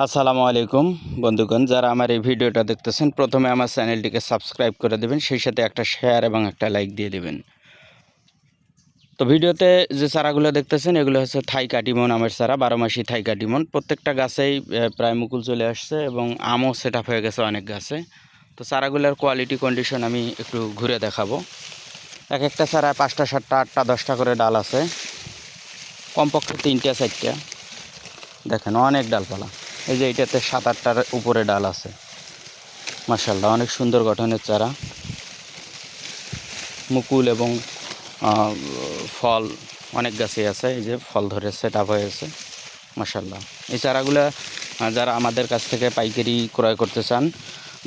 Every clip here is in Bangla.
আসসালামু আলাইকুম বন্ধুগণ, যারা আমার এই ভিডিওটা দেখতেছেন প্রথমে আমার চ্যানেলটিকে সাবস্ক্রাইব করে দেবেন, সেই সাথে একটা শেয়ার এবং একটা লাইক দিয়ে দেবেন। তো ভিডিওতে যে চারাগুলো দেখতেছেন এগুলো হচ্ছে থাই কাটিমন আমের চারা, 12 মাসি থাই কাটিমন। প্রত্যেকটা গাছেই প্রায় মুকুল চলে আসছে এবং আমও সেট আপ হয়ে গেছে অনেক গাছে। তো চারাগুলোর কোয়ালিটি কন্ডিশন আমি একটু ঘুরে দেখাবো। এক একটা চারা 5টা 7টা 8টা 10টা করে ডাল আছে, কমপক্ষে 3টা 4টা। দেখেন অনেক ডালপালা। এই যে এইটাতে 7-8টার উপরে ডাল আছে। মাশাআল্লাহ, অনেক সুন্দর গঠনের চারা, মুকুল এবং ফল অনেক গাছে আছে। এই যে ফল ধরে সেট আপ হয়েছে মাশাআল্লাহ। এই চারাগুলো যারা আমাদের কাছ থেকে পাইকারি ক্রয় করতে চান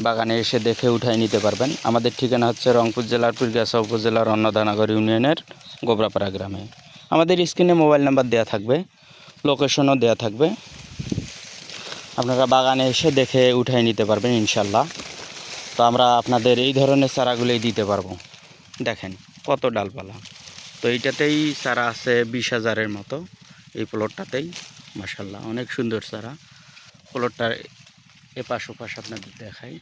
বাগানে এসে দেখে উঠাই নিতে পারবেন। আমাদের ঠিকানা হচ্ছে রংপুর জেলার পীরগাছা উপজেলার অন্নদানগর ইউনিয়নের গোবরাপাড়া গ্রামে। আমাদের স্ক্রিনে মোবাইল নাম্বার দেওয়া থাকবে, লোকেশনও দেওয়া থাকবে। আপনারা বাগানে এসে দেখে উঠাই নিতে পারবেন ইনশাল্লাহ। তো আমরা আপনাদের এই ধরনের চারাগুলোই দিতে পারবো। দেখেন কত ডালপালা। তো এইটাতেই চারা আছে 20,000-এর মতো, এই প্লটটাতেই। মাশাল্লাহ, অনেক সুন্দর চারা। প্লটটার এপাশ ওপাশ আপনাদের দেখাই,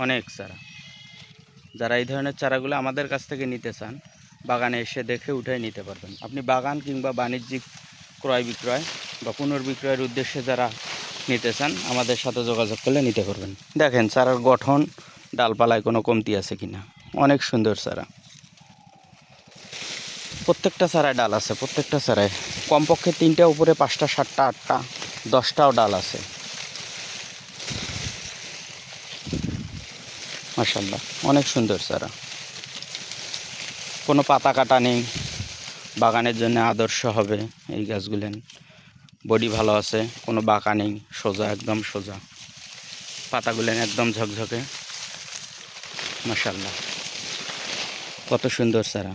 অনেক চারা। যারা এই ধরনের চারাগুলো আমাদের কাছ থেকে নিতে চান বাগানে এসে দেখে উঠে নিতে পারবেন। আপনি বাগান কিংবা বাণিজ্যিক ক্রয় বিক্রয় বা পুনর্বিক্রয়ের উদ্দেশ্যে যারা নিতে চান আমাদের সাথে যোগাযোগ করলে নিতে পারবেন। দেখেন চারার গঠন, ডালপালায় কোনো কমতি আছে কিনা। অনেক সুন্দর চারা, প্রত্যেকটা চারায় ডাল আছে, প্রত্যেকটা চারায় কমপক্ষে 3টা উপরে 5টা 7টা 8টা 10টাও ডাল আছে। মাশাআল্লাহ, অনেক সুন্দর চারা, কোনো পাতা কাটা নেই। বাগানের জন্য আদর্শ হবে এই গাছগুলেন। বডি ভালো আছে, কোনো বাঁকা নেই, সোজা, একদম সোজা। পাতাগুলেন একদম ঝকঝকে। মাশাআল্লাহ, কত সুন্দর চারা।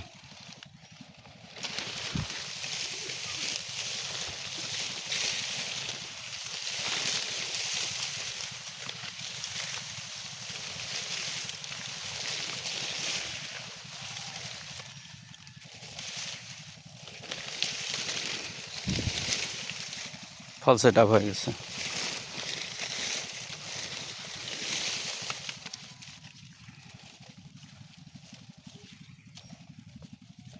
ফল সেট আপ হয়ে গেছে।